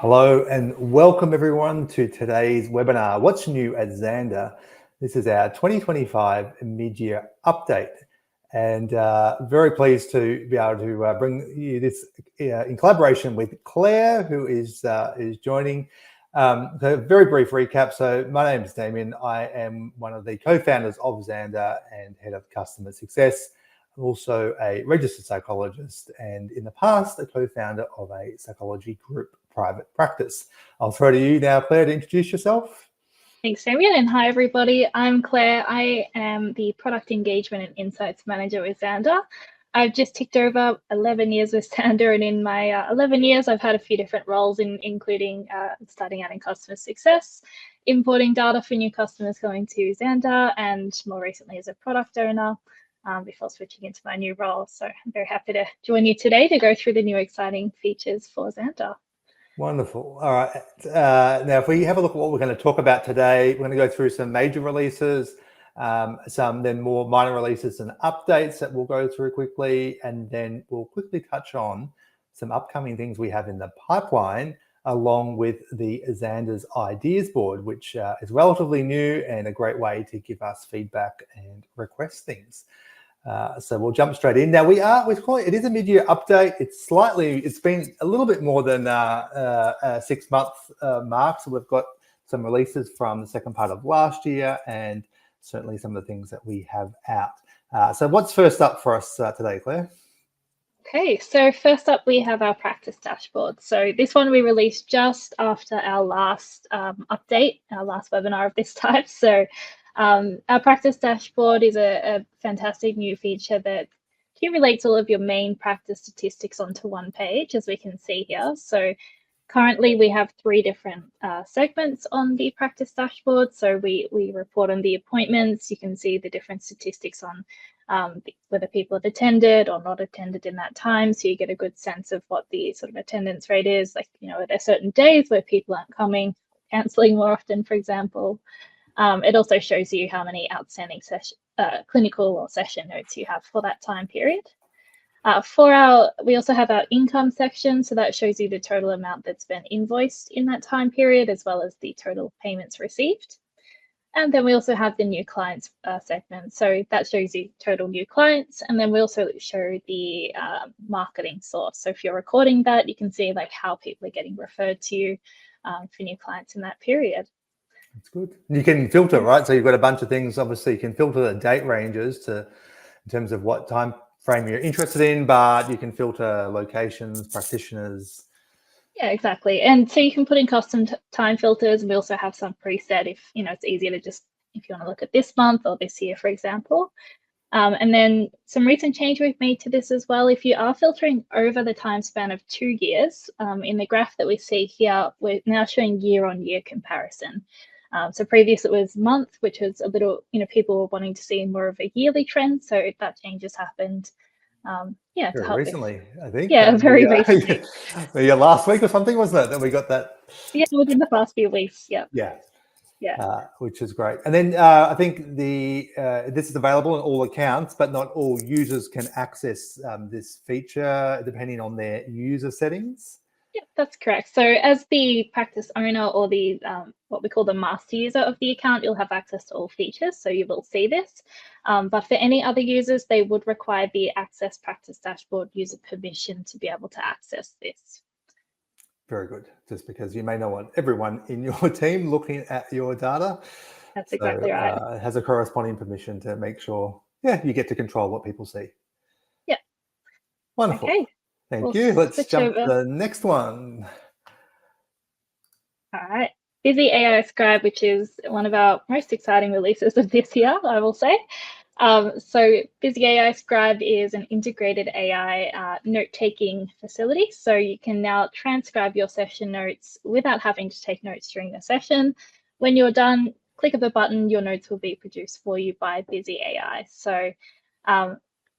Hello and welcome everyone to today's webinar, What's New at Zanda? This is our 2025 mid-year update, and very pleased to be able to bring you this in collaboration with Claire, who is joining. A very brief recap. So my name is Damien. I am one of the co-founders of Zanda and head of customer success. I'm also a registered psychologist and in the past a co-founder of a psychology group private practice. I'll throw to you now, Claire, to introduce yourself. Thanks, Damien, and hi everybody. I'm Claire. I am the Product Engagement and Insights Manager with Zanda. I've just ticked over 11 years with Zanda, and in my 11 years, I've had a few different roles, including starting out in customer success, importing data for new customers going to Zanda, and more recently as a product owner before switching into my new role. So I'm very happy to join you today to go through the new exciting features for Zanda. Wonderful. All right. Now, if we have a look at what we're going to talk about today, we're going to go through some major releases, some then more minor releases and updates that we'll go through quickly, and then we'll quickly touch on some upcoming things we have in the pipeline, along with the Zanda's Ideas Board, which is relatively new and a great way to give us feedback and request things. So we'll jump straight in. Now it is a mid-year update. It's been a little bit more than 6 month mark. So we've got some releases from the second part of last year and certainly some of the things that we have out. So what's first up for us today, Claire? Okay, so first up we have our practice dashboard. So this one we released just after our last update, our last webinar of this type. So our practice dashboard is a fantastic new feature that accumulates all of your main practice statistics onto one page, as we can see here. So currently we have 3 different segments on the practice dashboard. So we report on the appointments. You can see the different statistics on whether people have attended or not attended in that time. So you get a good sense of what the sort of attendance rate is. Like, are there certain days where people aren't coming, cancelling more often, for example. It also shows you how many outstanding clinical or session notes you have for that time period. We also have our income section, so that shows you the total amount that's been invoiced in that time period, as well as the total payments received. And then we also have the new clients segment, so that shows you total new clients. And then we also show the marketing source. So if you're recording that, you can see like how people are getting referred to you for new clients in that period. That's good. You can filter, right? So you've got a bunch of things. Obviously, you can filter the date ranges in terms of what time frame you're interested in, but you can filter locations, practitioners. Yeah, exactly. And so you can put in custom time filters, and we also have some preset if it's easier to just, if you want to look at this month or this year, for example. And then some recent change we've made to this as well. If you are filtering over the time span of 2 years, in the graph that we see here, we're now showing year-on-year comparison. So previous it was month, which was a little, people were wanting to see more of a yearly trend. So that change has happened. Yeah, very recently, I think. Yeah, very recently. Yeah, last week or something, wasn't it, that we got that? Yeah, within the past few weeks. Yeah. Yeah, which is great. And then I think this is available on all accounts, but not all users can access this feature depending on their user settings. Yeah, that's correct. So as the practice owner or the what we call the master user of the account, you'll have access to all features, so you will see this. But for any other users, they would require the Access Practice Dashboard user permission to be able to access this. Very good. Just because you may not want everyone in your team looking at your data. That's exactly right. It has a corresponding permission to make sure, you get to control what people see. Yeah. Wonderful. Okay. Thank you. Let's jump to the next one. All right. BizzyAI Scribe, which is one of our most exciting releases of this year, I will say. So BizzyAI Scribe is an integrated AI note-taking facility. So you can now transcribe your session notes without having to take notes during the session. When you're done, click of a button, your notes will be produced for you by BizzyAI. So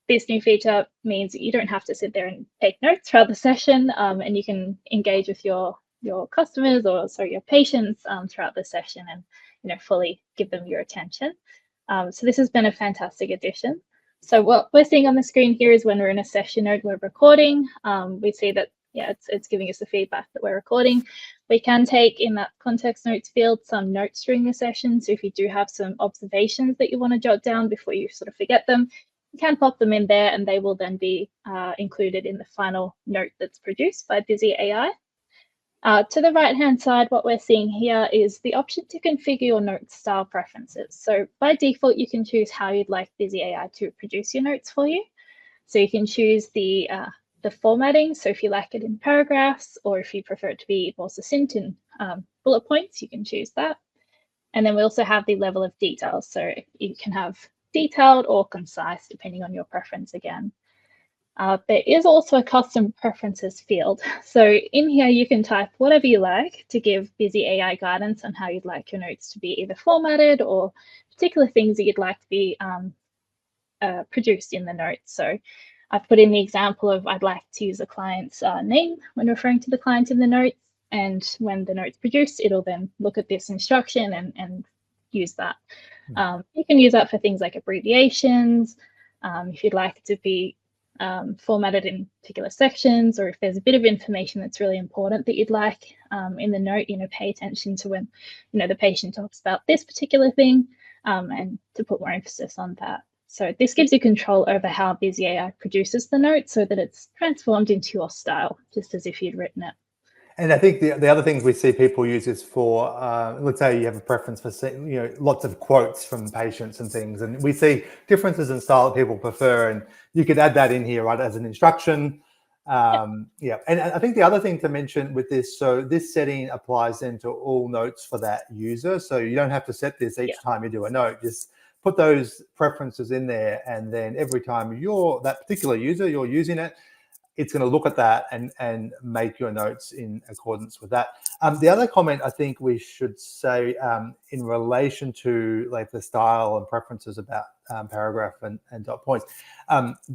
this new feature means you don't have to sit there and take notes throughout the session, and you can engage with your customers or your patients throughout the session and fully give them your attention. So this has been a fantastic addition. So what we're seeing on the screen here is when we're in a session node, we're recording. We see that yeah, it's giving us the feedback that we're recording. We can take in that context notes field some notes during the session. So if you do have some observations that you want to jot down before you sort of forget them, you can pop them in there, and they will then be included in the final note that's produced by BizzyAI. To the right-hand side, what we're seeing here is the option to configure your note style preferences. So by default, you can choose how you'd like BizzyAI to produce your notes for you. So you can choose the formatting. So if you like it in paragraphs, or if you prefer it to be more succinct in bullet points, you can choose that. And then we also have the level of detail. So you can have detailed or concise, depending on your preference again. There is also a custom preferences field. So in here, you can type whatever you like to give BizzyAI guidance on how you'd like your notes to be either formatted, or particular things that you'd like to be produced in the notes. So I've put in the example of I'd like to use a client's name when referring to the client in the notes. And when the note's produced, it'll then look at this instruction and use that. You can use that for things like abbreviations, if you'd like it to be formatted in particular sections, or if there's a bit of information that's really important that you'd like in the note, pay attention to when, the patient talks about this particular thing, and to put more emphasis on that. So this gives you control over how BizzyAI produces the note, so that it's transformed into your style, just as if you'd written it. And I think the other things we see people use is for, let's say you have a preference for, lots of quotes from patients and things, and we see differences in style that people prefer, and you could add that in here, right, as an instruction. Yeah. And I think the other thing to mention with this, so this setting applies then to all notes for that user. So you don't have to set this each time you do a note. Just put those preferences in there, and then every time you're that particular user, you're using it, it's going to look at that and make your notes in accordance with that. The other comment I think we should say in relation to like the style and preferences about paragraph and dot points.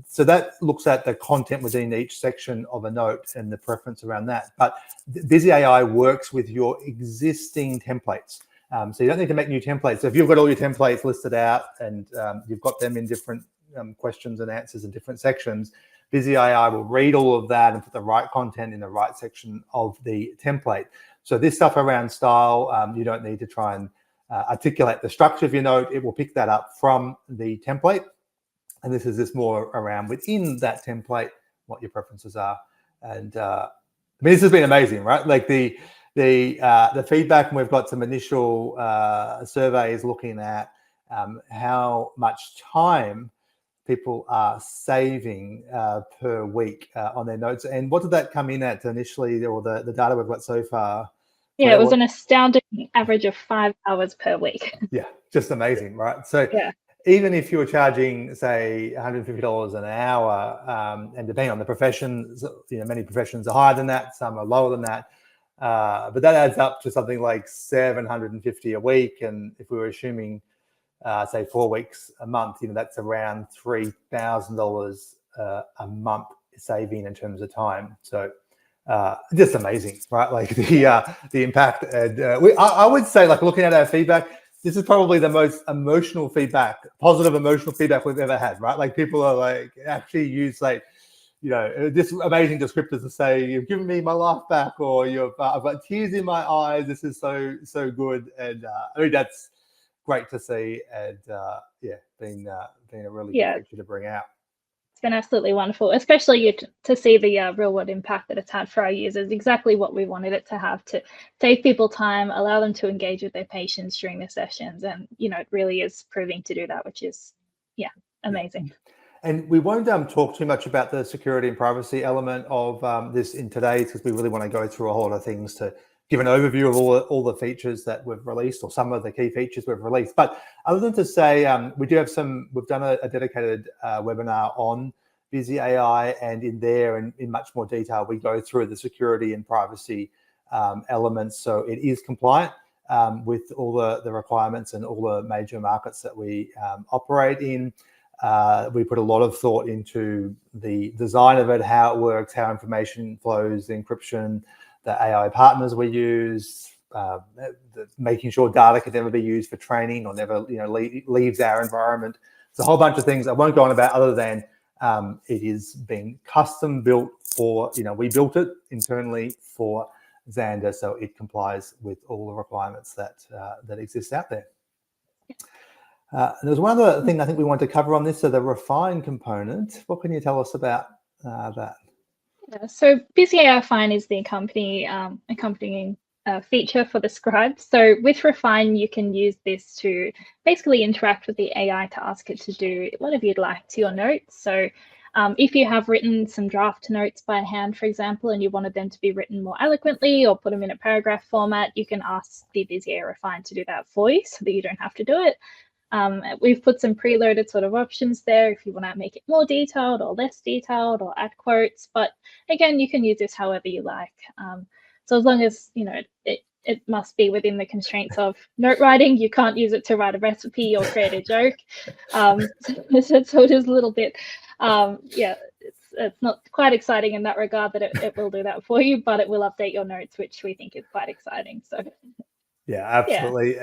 So that looks at the content within each section of a note and the preference around that. But BizzyAI works with your existing templates. So you don't need to make new templates. So if you've got all your templates listed out and you've got them in different questions and answers in different sections, BizzyAI will read all of that and put the right content in the right section of the template. So this stuff around style, you don't need to try and articulate the structure of your note. It will pick that up from the template. And this is just more around within that template, what your preferences are. And I mean, this has been amazing, right? Like the feedback, and we've got some initial surveys looking at how much time people are saving per week on their notes. And what did that come in at initially, or the data we've got so far? Yeah, it was an astounding average of 5 hours per week. Yeah, just amazing, right? So even if you were charging, say, $150 an hour, and depending on the professions, many professions are higher than that, some are lower than that, but that adds up to something like $750 a week. And if we were assuming say 4 weeks a month, that's around $3,000 a month saving in terms of time. So just amazing, right? Like the impact. And I would say, like, looking at our feedback, this is probably the most emotional feedback, positive emotional feedback we've ever had, right? Like people are like actually use like, this amazing descriptors to say, you've given me my life back, or I've got tears in my eyes. This is so good. And I mean, that's great to see, and been a really good feature to bring out. It's been absolutely wonderful, especially to see the real world impact that it's had for our users. Exactly what we wanted it to have, to save people time, allow them to engage with their patients during their sessions, and it really is proving to do that, which is amazing. And we won't talk too much about the security and privacy element of this in today, because we really want to go through a whole lot of things to give an overview of all the features that we've released, or some of the key features we've released. But other than to say, we've done a dedicated webinar on BizzyAI, and in there, and in much more detail, we go through the security and privacy elements. So it is compliant with all the requirements and all the major markets that we operate in. We put a lot of thought into the design of it, how it works, how information flows, the encryption, the AI partners we use, making sure data can never be used for training or never leaves our environment. It's a whole bunch of things I won't go on about, other than It is being custom built for, we built it internally for Zanda, so it complies with all the requirements that exist out there. There's one other thing I think we want to cover on this, so the refine component. What can you tell us about that? Yeah, so BizzyAI Refine is the accompanying feature for the Scribe. So with Refine, you can use this to basically interact with the AI to ask it to do whatever you'd like to your notes. So if you have written some draft notes by hand, for example, and you wanted them to be written more eloquently or put them in a paragraph format, you can ask the BizzyAI Refine to do that for you so that you don't have to do it. We've put some preloaded sort of options there if you want to make it more detailed or less detailed or add quotes. But again, you can use this however you like. So as long as, it must be within the constraints of note writing. You can't use it to write a recipe or create a joke. So it is a little bit, it's not quite exciting in that regard that it will do that for you, but it will update your notes, which we think is quite exciting. So yeah, absolutely.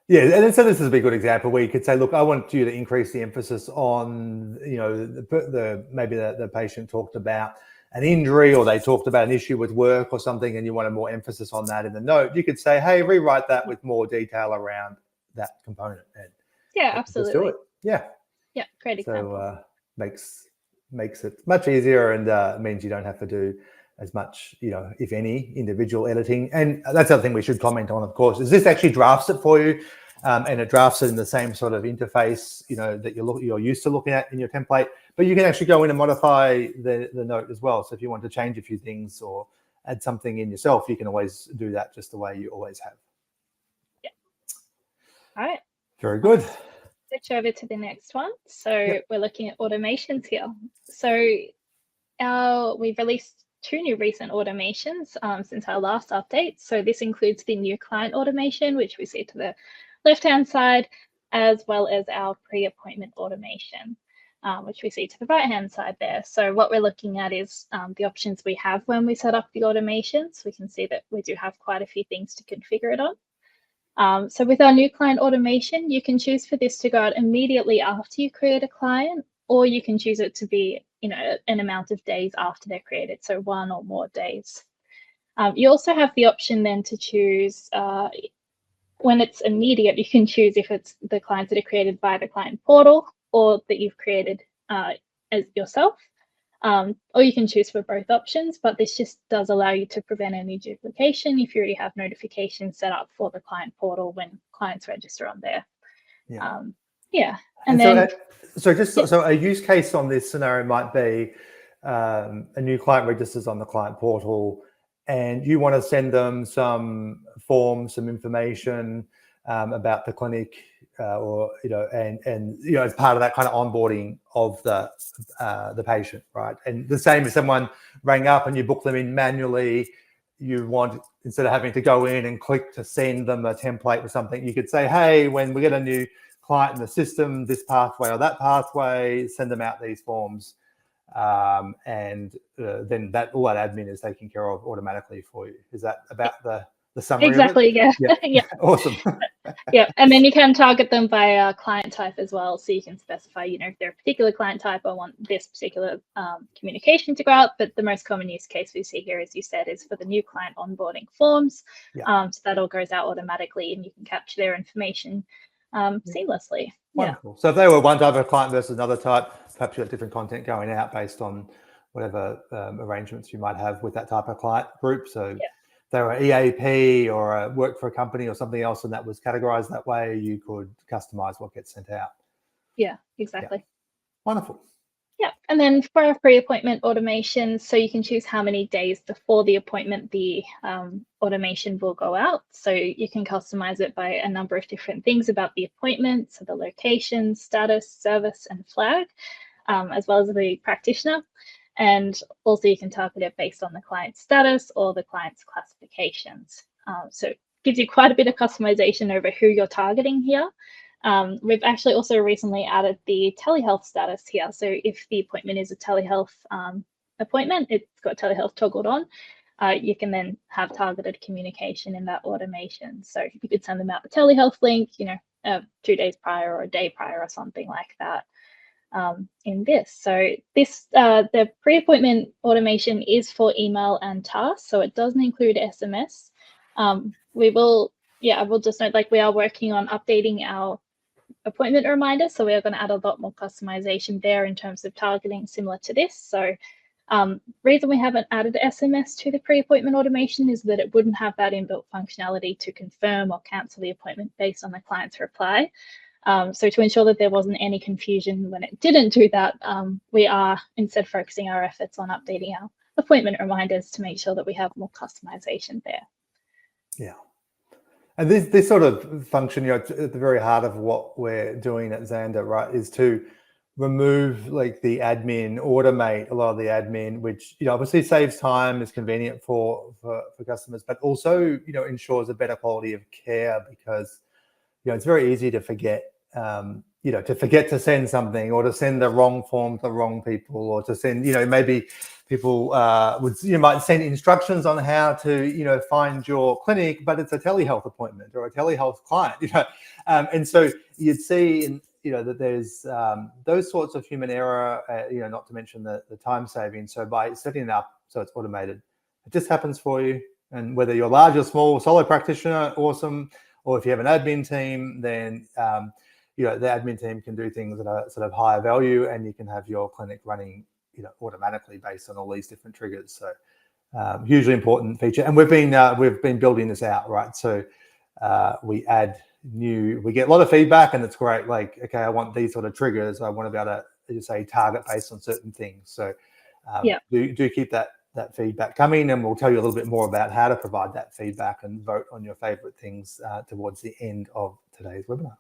Yeah. And so this is a good example where you could say, look, I want you to increase the emphasis on, maybe the patient talked about an injury or they talked about an issue with work or something, and you wanted more emphasis on that in the note. You could say, hey, rewrite that with more detail around that component. And yeah, absolutely. Just do it. Yeah, great example. So makes it much easier, and means you don't have to do as much, if any, individual editing. And that's the other thing we should comment on, of course, is this actually drafts it for you, and it drafts it in the same sort of interface, that you're used to looking at in your template. But you can actually go in and modify the note as well. So if you want to change a few things or add something in yourself, you can always do that just the way you always have. Yeah. All right. Very good. Switch over to the next one. So we're looking at automations here. So we've released 2 new recent automations since our last update. So this includes the new client automation, which we see to the left-hand side, as well as our pre-appointment automation, which we see to the right-hand side there. So what we're looking at is the options we have when we set up the automations. We can see that we do have quite a few things to configure it on. So with our new client automation, you can choose for this to go out immediately after you create a client, or you can choose it to be an amount of days after they're created, so 1 or more days. You also have the option then to choose when it's immediate. You can choose if it's the clients that are created by the client portal or that you've created as yourself, or you can choose for both options, but this just does allow you to prevent any duplication if you already have notifications set up for the client portal when clients register on there. And then so a use case on this scenario might be a new client registers on the client portal, and you want to send them some forms, some information about the clinic, or as part of that kind of onboarding of the patient, right? And the same if someone rang up and you book them in manually, you want, instead of having to go in and click to send them a template or something, you could say, hey, when we get a new client in the system, this pathway or that pathway, send them out these forms, and then all that admin is taken care of automatically for you. Is that about the summary? Exactly. Of it? Yeah. Awesome. Yeah, and then you can target them by client type as well, so you can specify, if they're a particular client type, I want this particular communication to go out. But the most common use case we see here, as you said, is for the new client onboarding forms. So that all goes out automatically, and you can capture their information seamlessly. Wonderful. So if they were one type of client versus another type, perhaps you have different content going out based on whatever arrangements you might have with that type of client group. So if they were EAP or worked for a company or something else and that was categorized that way, you could customize what gets sent out. Yeah, exactly. Wonderful. Yeah, and then for our pre-appointment automation, so you can choose how many days before the appointment the automation will go out. So you can customize it by a number of different things about the appointment, so the location, status, service, and flag, as well as the practitioner. And also you can target it based on the client's status or the client's classifications. So it gives you quite a bit of customization over who you're targeting here. We've actually also recently added the telehealth status here. So if the appointment is a telehealth appointment, it's got telehealth toggled on, you can then have targeted communication in that automation. So you could send them out the telehealth link, 2 days prior or a day prior or something like that. in this. So this the pre-appointment automation is for email and tasks, so it doesn't include SMS. I will just note, like, we are working on updating our appointment reminder, so we are going to add a lot more customization there in terms of targeting, similar to this. So reason we haven't added SMS to the pre-appointment automation is that it wouldn't have that inbuilt functionality to confirm or cancel the appointment based on the client's reply. So to ensure that there wasn't any confusion when it didn't do that, we are instead focusing our efforts on updating our appointment reminders to make sure that we have more customization there. Yeah. And this sort of function, at the very heart of what we're doing at Zanda, right, is to remove like the admin, automate a lot of the admin, which obviously saves time, is convenient for customers, but also ensures a better quality of care, because it's very easy to forget to send something, or to send the wrong form to the wrong people, or to send maybe people might send instructions on how to find your clinic, but it's a telehealth appointment or a telehealth client, and so you'd see that there's those sorts of human error, not to mention the time saving. So by setting it up so it's automated, it just happens for you. And whether you're large or small, solo practitioner, awesome, or if you have an admin team, then the admin team can do things that are sort of higher value, and you can have your clinic running automatically based on all these different triggers. So hugely important feature, and we've been building this out, right? So we get a lot of feedback, and it's great. Like, okay, I want these sort of triggers. I want to be able to say target based on certain things. So do keep that feedback coming, and we'll tell you a little bit more about how to provide that feedback and vote on your favorite things towards the end of today's webinar.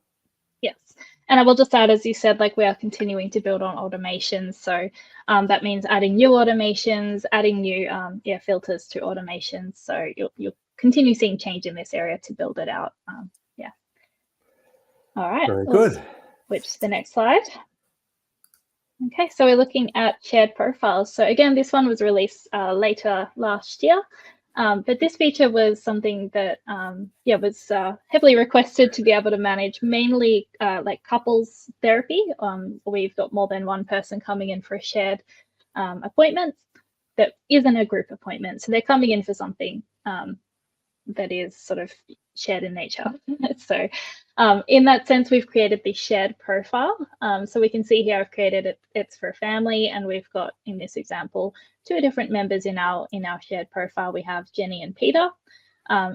Yes, and I will just add, as you said, like, we are continuing to build on automations. So that means adding new automations, adding new filters to automations. So you'll continue seeing change in this area to build it out. All right. Very good. Switch to the next slide. Okay, so we're looking at shared profiles. So again, this one was released later last year. But this feature was something that was heavily requested to be able to manage mainly like couples therapy. We've got more than one person coming in for a shared appointment that isn't a group appointment. So they're coming in for something that is sort of shared in nature. So in that sense, we've created the shared profile. So we can see here I've created it. It's for a family, and we've got, in this example, two different members in our shared profile. We have Jenny and Peter.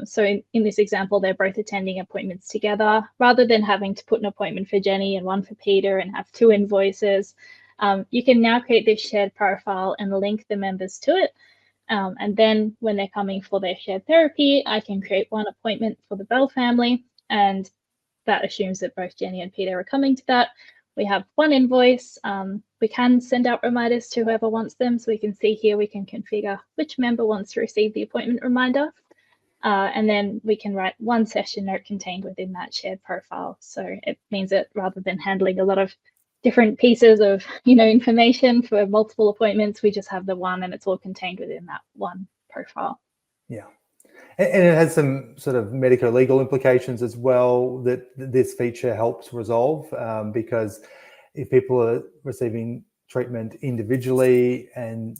So in this example, they're both attending appointments together. Rather than having to put an appointment for Jenny and one for Peter and have two invoices, you can now create this shared profile and link the members to it. And then when they're coming for their shared therapy, I can create one appointment for the Bell family, and that assumes that both Jenny and Peter are coming to that. We have one invoice. We can send out reminders to whoever wants them. So we can see here, we can configure which member wants to receive the appointment reminder. And then we can write one session note contained within that shared profile. So it means that rather than handling a lot of different pieces of information for multiple appointments, we just have the one, and it's all contained within that one profile. Yeah, and it has some sort of medico-legal implications as well that this feature helps resolve, because if people are receiving treatment individually and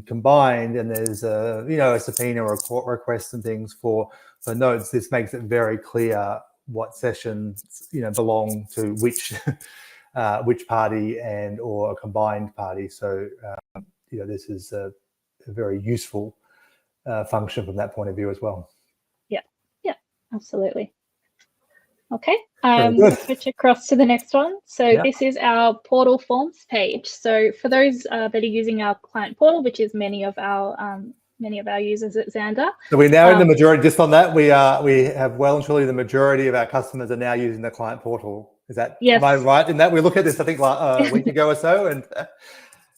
combined, and there's a subpoena or a court request and things for notes, this makes it very clear what sessions belong to which party and or a combined party. So this is a very useful function from that point of view as well. Yeah, absolutely. Okay, let's switch across to the next one. So this is our portal forms page. So for those that are using our client portal, which is many of our users at Zanda. So we're now in the majority. Just on that, we have well and truly the majority of our customers are now using the client portal. Is that, am I right in that? We look at this, I think, like a week ago or so, and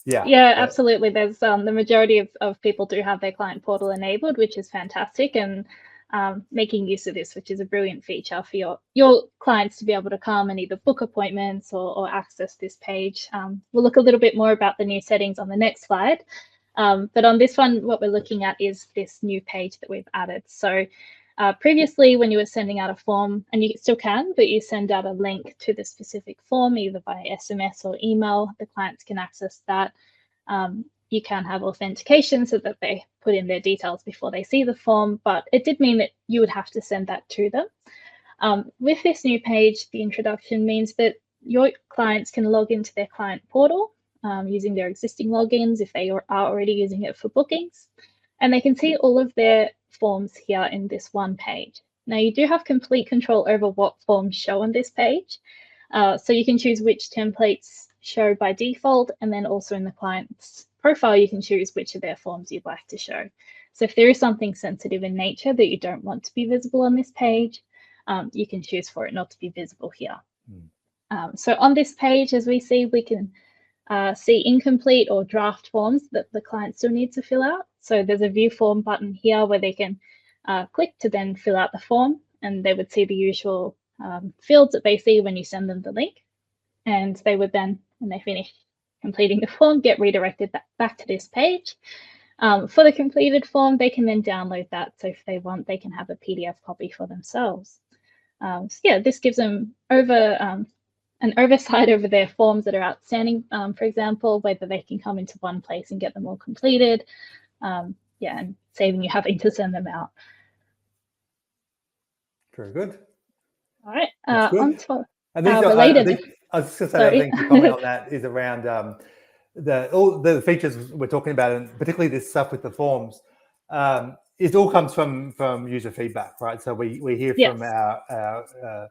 yeah, absolutely. There's the majority of people do have their client portal enabled, which is fantastic, and making use of this, which is a brilliant feature for your clients to be able to come and either book appointments or access this page. We'll look a little bit more about the new settings on the next slide. But on this one, what we're looking at is this new page that we've added. So Previously, when you were sending out a form, and you still can, but you send out a link to the specific form, either by SMS or email, the clients can access that. You can have authentication so that they put in their details before they see the form, but it did mean that you would have to send that to them. With this new page, the introduction means that your clients can log into their client portal using their existing logins if they are already using it for bookings, and they can see all of their forms here in this one page. Now, you do have complete control over what forms show on this page, so you can choose which templates show by default, and then also in the client's profile, you can choose which of their forms you'd like to show. So if there is something sensitive in nature that you don't want to be visible on this page, you can choose for it not to be visible here. So on this page, as we see, we can see incomplete or draft forms that the client still needs to fill out. So there's a view form button here where they can click to then fill out the form, and they would see the usual fields that they see when you send them the link. And they would then, when they finish completing the form, get redirected back to this page. For the completed form, they can then download that. So if they want, they can have a PDF copy for themselves. So yeah, this gives them an oversight over their forms that are outstanding, for example, whether they can come into one place and get them all completed. Yeah, and saving you having to send them out. Very good. All right, on to and these related. I was just going to say, I think the comment on that is around all the features we're talking about, and particularly this stuff with the forms. It all comes from user feedback, right? So we hear from our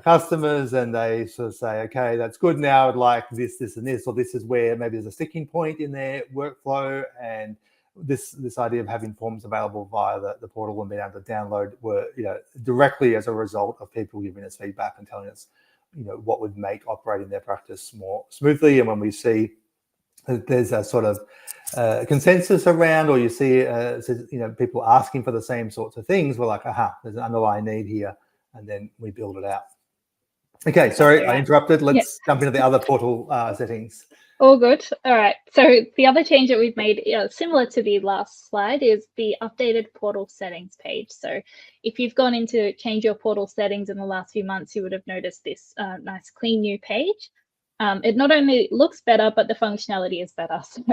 customers, and they sort of say, okay, that's good. Now I'd like this, this, and this, or this is where maybe there's a sticking point in their workflow, and this idea of having forms available via the portal and being able to download were directly as a result of people giving us feedback and telling us what would make operating their practice more smoothly. And when we see that there's a sort of consensus around, or you see people asking for the same sorts of things, we're like, aha, there's an underlying need here, and then we build it out. Okay, sorry, I interrupted. Let's jump into the other portal settings. All good. All right. So the other change that we've made, similar to the last slide, is the updated portal settings page. So if you've gone in to change your portal settings in the last few months, you would have noticed this nice, clean new page. It not only looks better, but the functionality is better. So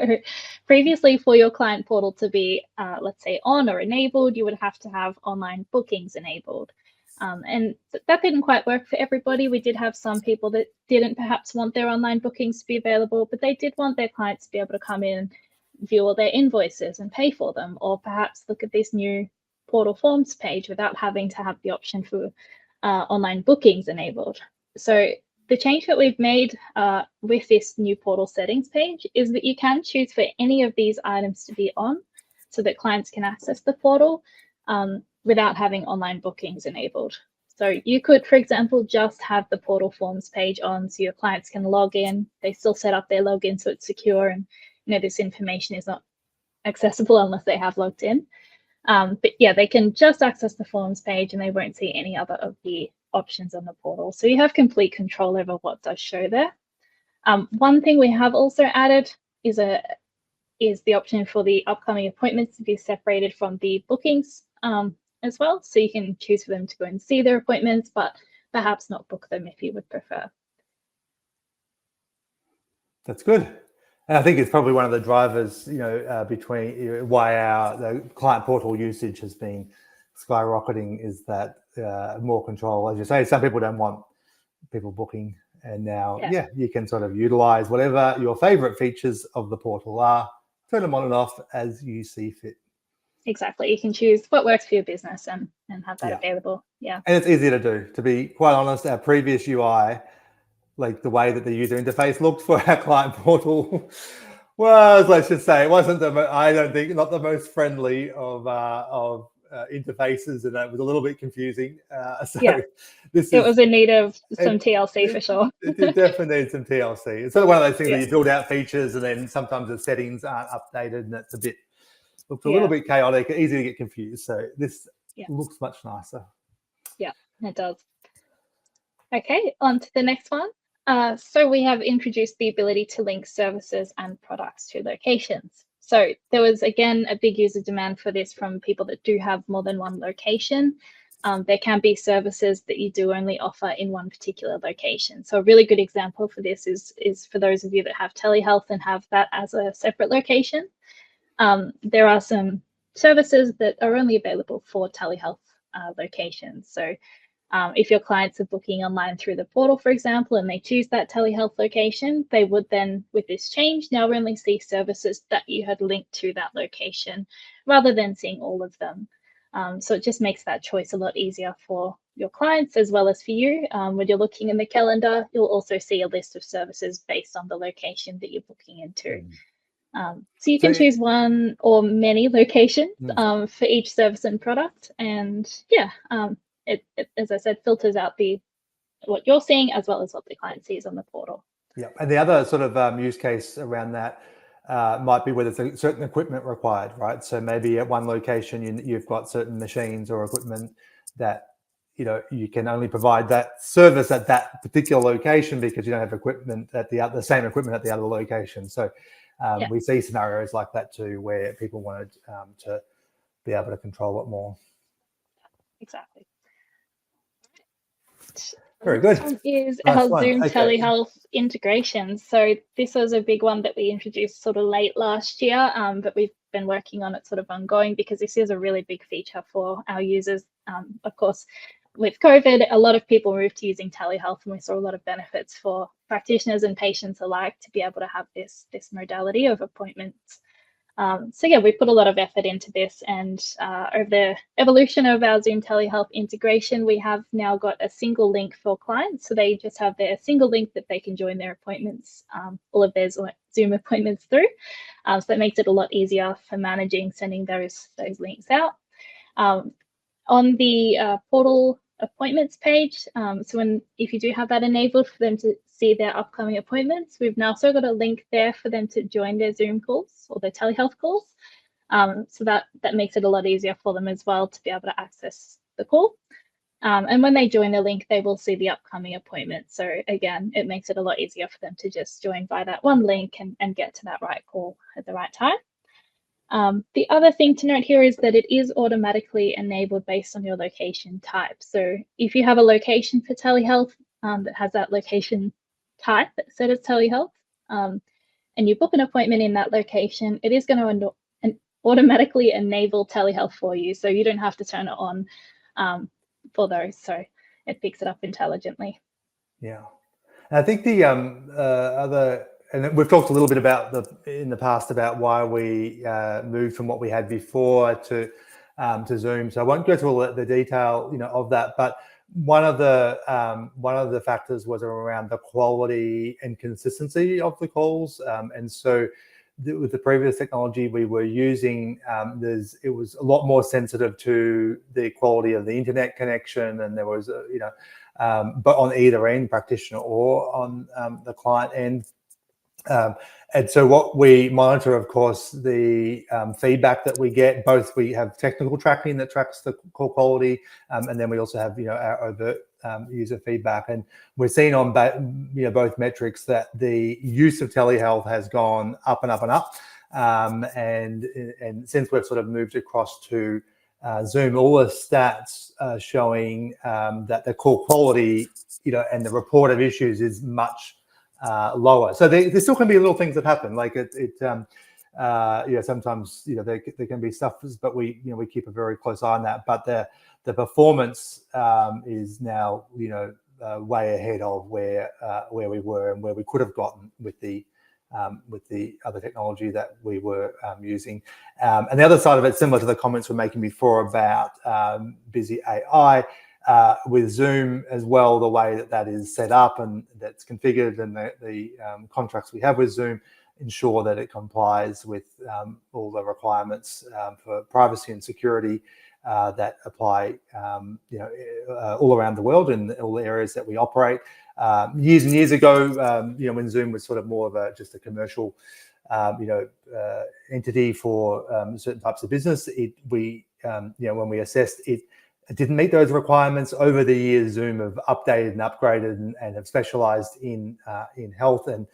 previously, for your client portal to be, let's say, on or enabled, you would have to have online bookings enabled. And that didn't quite work for everybody. We did have some people that didn't perhaps want their online bookings to be available, but they did want their clients to be able to come in, view all their invoices and pay for them, or perhaps look at this new portal forms page without having to have the option for online bookings enabled. So the change that we've made with this new portal settings page is that you can choose for any of these items to be on so that clients can access the portal without having online bookings enabled. So you could, for example, just have the portal forms page on so your clients can log in. They still set up their login so it's secure, and this information is not accessible unless they have logged in. But yeah, they can just access the forms page and they won't see any other of the options on the portal. So you have complete control over what does show there. One thing we have also added is the option for the upcoming appointments to be separated from the bookings as well. So you can choose for them to go and see their appointments, but perhaps not book them if you would prefer. That's good. And I think it's probably one of the drivers, between why the client portal usage has been skyrocketing, is that more control. As you say, some people don't want people booking, and now, you can sort of utilize whatever your favorite features of the portal are, turn them on and off as you see fit. Exactly. You can choose what works for your business and have that available. Yeah. And it's easy to do. To be quite honest, our previous UI, like the way that the user interface looked for our client portal was, let's just say, it wasn't I don't think, not the most friendly of interfaces, and it was a little bit confusing. It was in need of some TLC for sure. It definitely needs some TLC. It's sort of one of those things that you build out features and then sometimes the settings aren't updated, and it's looks a little bit chaotic, easy to get confused. So this looks much nicer. Yeah, it does. Okay, on to the next one. So we have introduced the ability to link services and products to locations. So there was, again, a big user demand for this from people that do have more than one location. There can be services that you do only offer in one particular location. So a really good example for this is for those of you that have telehealth and have that as a separate location. There are some services that are only available for telehealth locations. So if your clients are booking online through the portal, for example, and they choose that telehealth location, they would then, with this change, now only see services that you had linked to that location rather than seeing all of them. So it just makes that choice a lot easier for your clients as well as for you. When you're looking in the calendar, you'll also see a list of services based on the location that you're booking into. So you can choose one or many locations for each service and product. And yeah, it, as I said, filters out what you're seeing as well as what the client sees on the portal. Yeah, and the other sort of use case around that might be where there's a certain equipment required, right? So maybe at one location you've got certain machines or equipment that you can only provide that service at that particular location because you don't have equipment at the same equipment at the other location. So we see scenarios like that too, where people wanted to be able to control it more. Exactly. Very good. This one is our Zoom telehealth integration. So this was a big one that we introduced sort of late last year, but we've been working on it sort of ongoing because this is a really big feature for our users. Of course, with COVID, a lot of people moved to using telehealth, and we saw a lot of benefits for practitioners and patients alike to be able to have this modality of appointments. So yeah, we put a lot of effort into this, and over the evolution of our Zoom telehealth integration, we have now got a single link for clients. So they just have their single link that they can join their appointments, all of their Zoom appointments through. So that makes it a lot easier for managing, sending those links out. On the portal appointments page, so if you do have that enabled for them to see their upcoming appointments, we've now also got a link there for them to join their Zoom calls or their telehealth calls. So that makes it a lot easier for them as well to be able to access the call. And when they join the link, they will see the upcoming appointment. So again, it makes it a lot easier for them to just join by that one link and get to that right call at the right time. The other thing to note here is that it is automatically enabled based on your location type. So if you have a location for telehealth that has that location type that's set as telehealth, and you book an appointment in that location, it is going to automatically enable telehealth for you. So you don't have to turn it on for those. So it picks it up intelligently. Yeah. And I think the other, and we've talked a little bit about in the past about why we moved from what we had before to Zoom. So I won't go through all the detail, of that. But one of the factors was around the quality and consistency of the calls. And so with the previous technology we were using, it was a lot more sensitive to the quality of the internet connection, and there was, but on either end, practitioner or on the client end. And so what we monitor, of course, the feedback that we get. Both we have technical tracking that tracks the call quality, and then we also have our overt user feedback. And we're seeing on both metrics that the use of telehealth has gone up and up and up. And since we've sort of moved across to Zoom, all the stats are showing that the call quality, and the report of issues is much lower. So there still can be little things that happen, like sometimes there can be stuff, but we keep a very close eye on that. But the performance is now way ahead of where we were and where we could have gotten with the other technology that we were using. And the other side of it, similar to the comments we're making before about BizzyAI, with Zoom as well, the way that is set up and that's configured, and the contracts we have with Zoom ensure that it complies with all the requirements for privacy and security that apply, all around the world in all the areas that we operate. Years and years ago, when Zoom was sort of more of just a commercial, entity for certain types of business, when we assessed it, it didn't meet those requirements. Over the years, Zoom have updated and upgraded and have specialized in health, and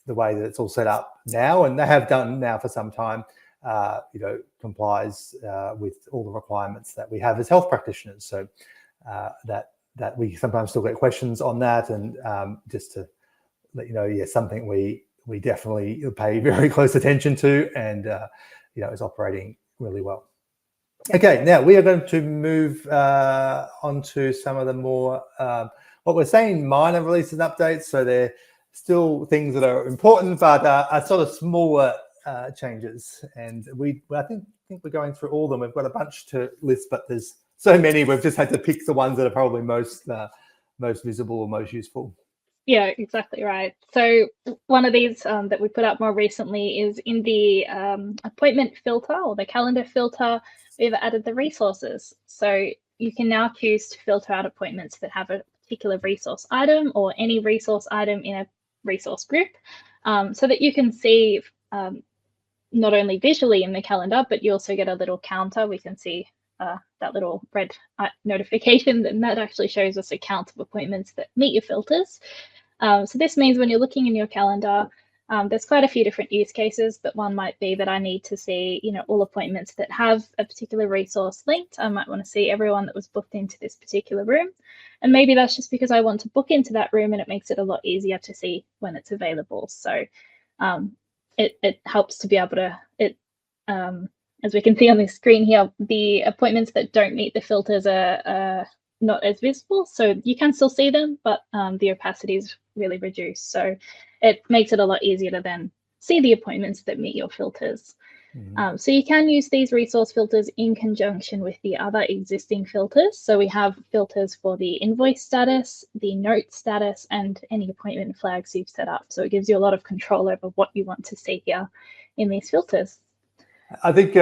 the way that it's all set up now, and they have done now for some time, complies with all the requirements that we have as health practitioners. So that we sometimes still get questions on that, and just to let you know, something we definitely pay very close attention to, and is operating really well. Okay, now we are going to move on to some of the more what we're saying minor releases and updates. So they're still things that are important, but are sort of smaller changes. And I think we're going through all of them. We've got a bunch to list, but there's so many. We've just had to pick the ones that are probably most visible or most useful. Yeah, exactly right. So one of these that we put up more recently is in the appointment filter or the calendar filter. We've added the resources. So you can now choose to filter out appointments that have a particular resource item or any resource item in a resource group, so that you can see not only visually in the calendar, but you also get a little counter. We can see that little red notification, and that actually shows us a count of appointments that meet your filters. So this means when you're looking in your calendar, there's quite a few different use cases, but one might be that I need to see, all appointments that have a particular resource linked. I might want to see everyone that was booked into this particular room. And maybe that's just because I want to book into that room, and it makes it a lot easier to see when it's available. So it helps to be able to, as we can see on the screen here, the appointments that don't meet the filters are not as visible. So you can still see them, but the opacity is really reduced. So it makes it a lot easier to then see the appointments that meet your filters. So you can use these resource filters in conjunction with the other existing filters. So we have filters for the invoice status, the note status, and any appointment flags you've set up. So it gives you a lot of control over what you want to see here in these filters. I think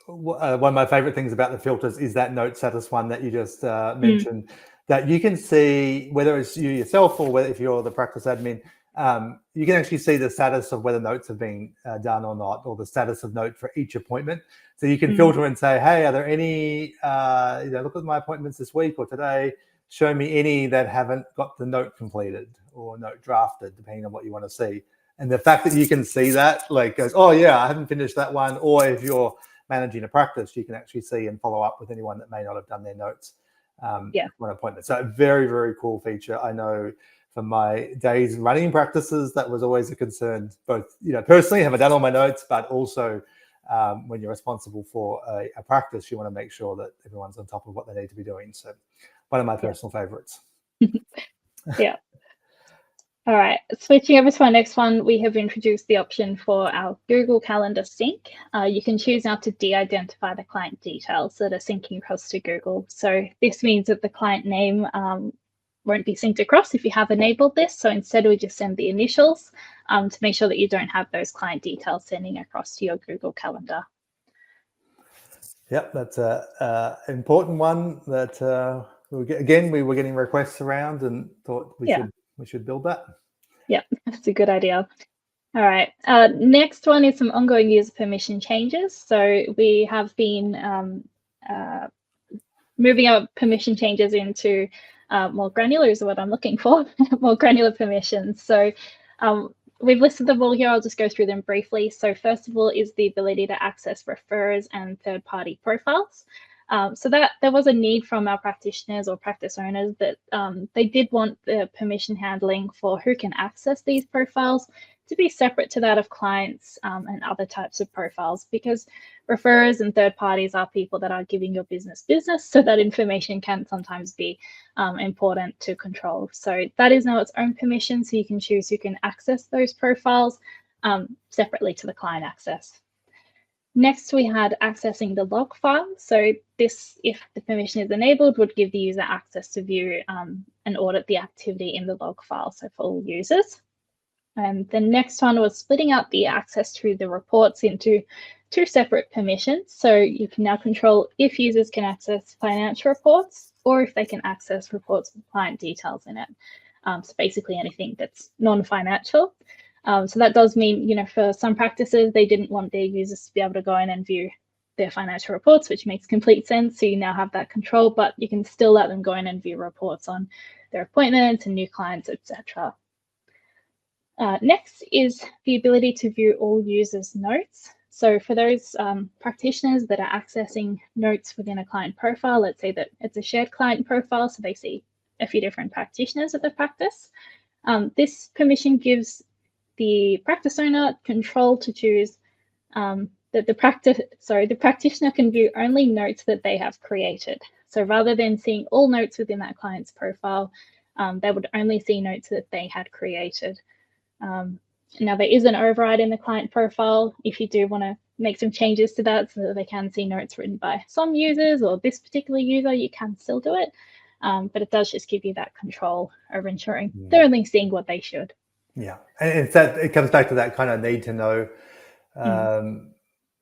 one of my favorite things about the filters is that note status one that you just mentioned, that you can see whether it's you yourself or whether if you're the practice admin, you can actually see the status of whether notes have been done or not, or the status of note for each appointment. So you can filter and say, hey, are there any, look at my appointments this week or today, show me any that haven't got the note completed or note drafted, depending on what you want to see. And the fact that you can see that, like, goes, oh yeah, I haven't finished that one. Or if you're managing a practice, you can actually see and follow up with anyone that may not have done their notes for an appointment. So very, very cool feature. I know from my days running practices, that was always a concern, both, personally, have I done all my notes, but also when you're responsible for a practice, you want to make sure that everyone's on top of what they need to be doing. So one of my personal favorites. Yeah. All right, switching over to our next one, we have introduced the option for our Google Calendar sync. You can choose now to de-identify the client details that are syncing across to Google. So this means that the client name won't be synced across if you have enabled this. So instead, we just send the initials to make sure that you don't have those client details sending across to your Google Calendar. Yep, that's an important one that we were getting requests around and thought we should build that. Yeah, that's a good idea. All right, next one is some ongoing user permission changes. So we have been moving our permission changes into more granular is what I'm looking for, more granular permissions. So we've listed them all here. I'll just go through them briefly. So first of all is the ability to access referrers and third-party profiles. So that there was a need from our practitioners or practice owners that they did want the permission handling for who can access these profiles to be separate to that of clients and other types of profiles, because referrers and third parties are people that are giving your business, so that information can sometimes be important to control. So that is now its own permission, so you can choose who can access those profiles separately to the client access. Next, we had accessing the log file. So this, if the permission is enabled, would give the user access to view and audit the activity in the log file, so for all users. And the next one was splitting out the access to the reports into two separate permissions. So you can now control if users can access financial reports or if they can access reports with client details in it. So basically anything that's non-financial. So that does mean, for some practices, they didn't want their users to be able to go in and view their financial reports, which makes complete sense. So you now have that control, but you can still let them go in and view reports on their appointments and new clients, etc. Next is the ability to view all users' notes. So for those practitioners that are accessing notes within a client profile, let's say that it's a shared client profile, so they see a few different practitioners at the practice. This permission gives the practice owner control to choose that the practitioner can view only notes that they have created. So rather than seeing all notes within that client's profile, they would only see notes that they had created. Now there is an override in the client profile if you do want to make some changes to that so that they can see notes written by some users or this particular user, you can still do it. But it does just give you that control over ensuring they're only seeing what they should. Yeah, and it's that it comes back to that kind of need to know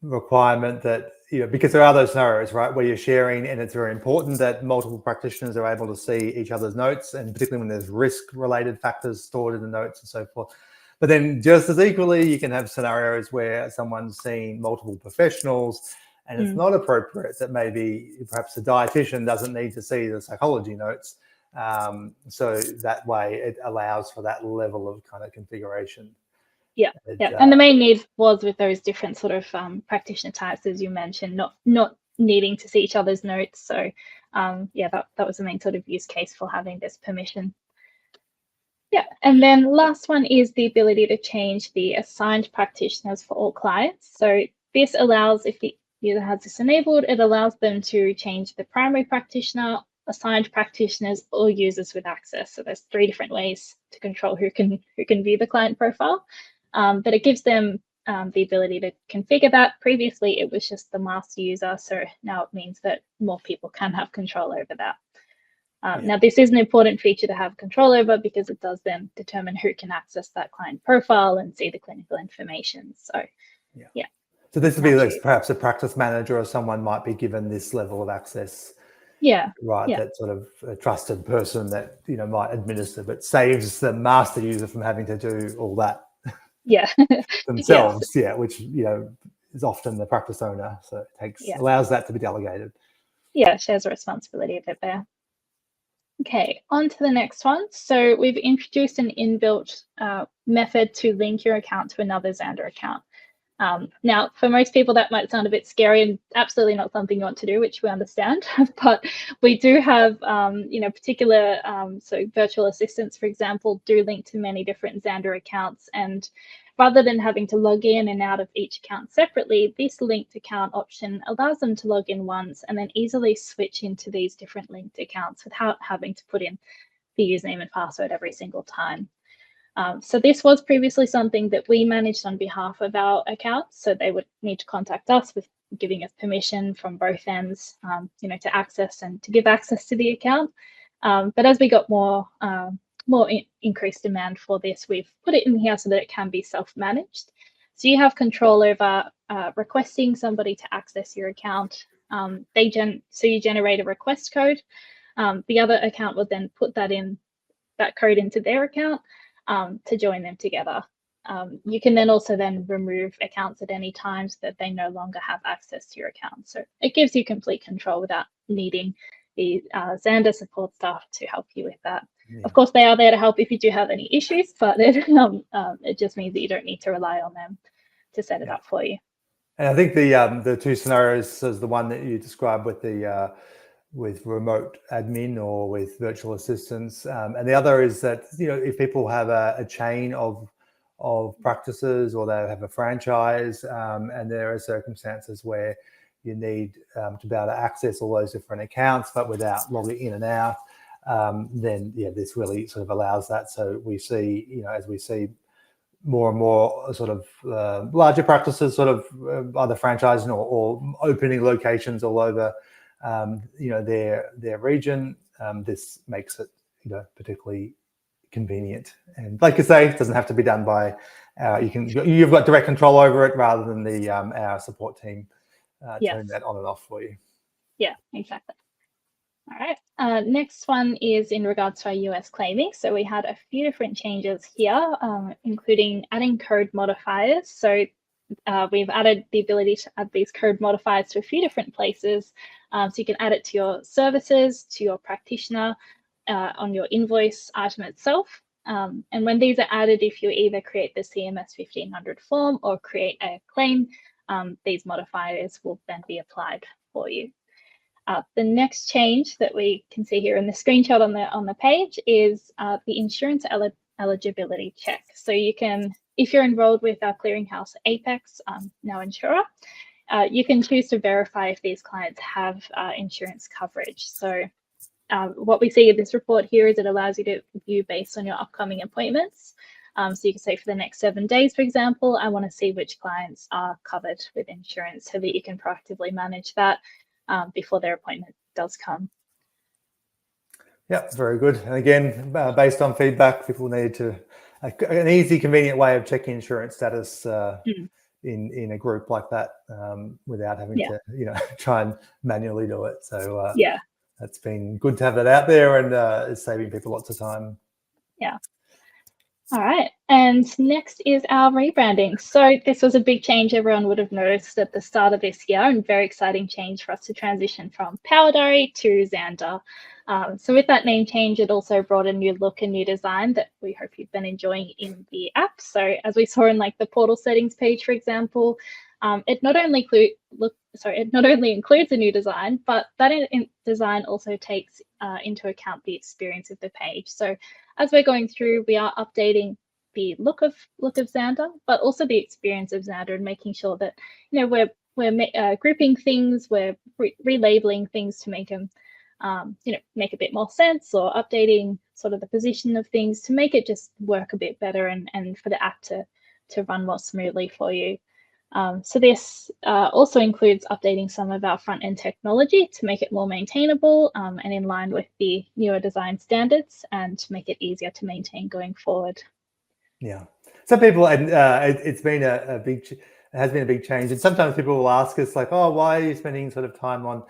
requirement that, because there are those scenarios, right, where you're sharing and it's very important that multiple practitioners are able to see each other's notes, and particularly when there's risk-related factors stored in the notes and so forth. But then just as equally, you can have scenarios where someone's seeing multiple professionals and it's not appropriate that maybe perhaps the dietitian doesn't need to see the psychology notes. So that way it allows for that level of kind of configuration. Yeah, and the main need was with those different sort of practitioner types, as you mentioned, not needing to see each other's notes. So yeah, that was the main sort of use case for having this permission. Yeah, and then last one is the ability to change the assigned practitioners for all clients. So this allows, if the user has this enabled, it allows them to change the primary practitioner, assigned practitioners, or users with access. So there's 3 different ways to control who can view the client profile. But it gives them the ability to configure that. Previously, it was just the master user, so now it means that more people can have control over that. Now, this is an important feature to have control over because it does then determine who can access that client profile and see the clinical information. So, yeah. So this would be like perhaps a practice manager or someone might be given this level of access. Yeah. Right. Yeah. That sort of a trusted person that, might administer, but saves the master user from having to do all that. Yeah. themselves. Yeah. Which, is often the practice owner. So it allows that to be delegated. Yeah. Shares a responsibility a bit there. Okay, on to the next one. So we've introduced an inbuilt method to link your account to another Zanda account. Now, for most people, that might sound a bit scary and absolutely not something you want to do, which we understand. But we do have, particular, so virtual assistants, for example, do link to many different Zanda accounts. And rather than having to log in and out of each account separately, this linked account option allows them to log in once and then easily switch into these different linked accounts without having to put in the username and password every single time. So this was previously something that we managed on behalf of our accounts. So they would need to contact us with giving us permission from both ends, to access and to give access to the account. But as we got more increased demand for this, we've put it in here so that it can be self-managed. So you have control over requesting somebody to access your account. So you generate a request code. The other account would then put that code into their account to join them together. You can then also remove accounts at any time so that they no longer have access to your account. So it gives you complete control without needing the Zanda support staff to help you with that. Yeah. Of course, they are there to help if you do have any issues, but it just means that you don't need to rely on them to set it up for you. And I think the 2 scenarios is the one that you described with the with remote admin or with virtual assistants, and the other is that if people have a chain of practices or they have a franchise, and there are circumstances where you need to be able to access all those different accounts but without logging in and out, then this really sort of allows that. So we see, as we see more and more sort of larger practices sort of either franchising or opening locations all over their region, this makes it particularly convenient. And like you say, it doesn't have to be done by you've got direct control over it rather than the our support team turning that on and off for you. Yeah, exactly. All right. Next one is in regards to our US claiming. So we had a few different changes here, including adding code modifiers. So we've added the ability to add these code modifiers to a few different places. So you can add it to your services, to your practitioner, on your invoice item itself. And when these are added, if you either create the CMS 1500 form or create a claim, these modifiers will then be applied for you. The next change that we can see here in the screenshot on the page is the insurance eligibility check. So you can, if you're enrolled with our clearinghouse Apex, now insurer, you can choose to verify if these clients have insurance coverage. So what we see in this report here is it allows you to view based on your upcoming appointments. So you can say for the next 7 days, for example, I want to see which clients are covered with insurance so that you can proactively manage that before their appointment does come. Yeah, very good. And again, based on feedback, people need to an easy, convenient way of checking insurance status in a group like that without having to, you know, try and manually do it. So yeah, that's been good to have that out there, and it's saving people lots of time. Yeah. All right, and next is our rebranding. So this was a big change everyone would have noticed at the start of this year, and very exciting change for us to transition from Power Diary to Zanda. So with that name change, it also brought a new look and new design that we hope you've been enjoying in the app. So as we saw in like the portal settings page, for example, it not only includes a new design, but that design also takes into account the experience of the page. So as we're going through, we are updating the look of Zanda, but also the experience of Zanda, and making sure that, you know, we're grouping things, we're relabeling things to make them, you know, make a bit more sense, or updating sort of the position of things to make it just work a bit better and for the app to run more smoothly for you. So this also includes updating some of our front-end technology to make it more maintainable and in line with the newer design standards, and to make it easier to maintain going forward. Yeah, some people, and it's been it has been a big change, and sometimes people will ask us like, "Oh, why are you spending sort of time on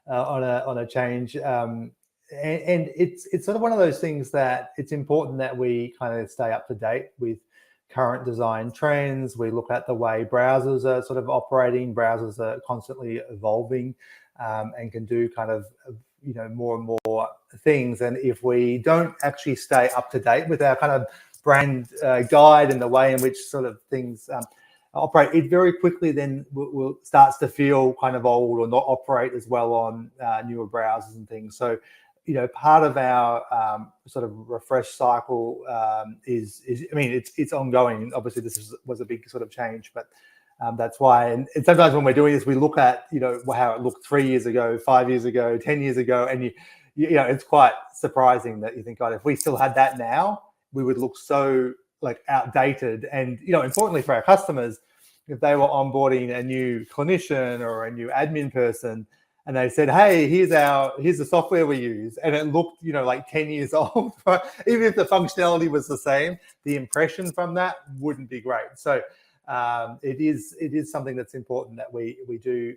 a change?" And it's sort of one of those things that it's important that we kind of stay up to date with current design trends. We look at the way browsers are sort of operating. Browsers are constantly evolving and can do kind of, you know, more and more things. And if we don't actually stay up to date with our kind of brand guide and the way in which sort of things operate, it very quickly then will starts to feel kind of old or not operate as well on newer browsers and things. So, you know, part of our sort of refresh cycle is I mean, it's ongoing. Obviously, this was a big sort of change, but that's why. And sometimes when we're doing this, we look at, you know, how it looked 3 years ago, 5 years ago, 10 years ago, and you know, it's quite surprising that you think, God, if we still had that now, we would look so like outdated. And, you know, importantly for our customers, if they were onboarding a new clinician or a new admin person, and they said, "Hey, here's the software we use," and it looked, you know, like 10 years old, right? Even if the functionality was the same, the impression from that wouldn't be great. So it is something that's important that we do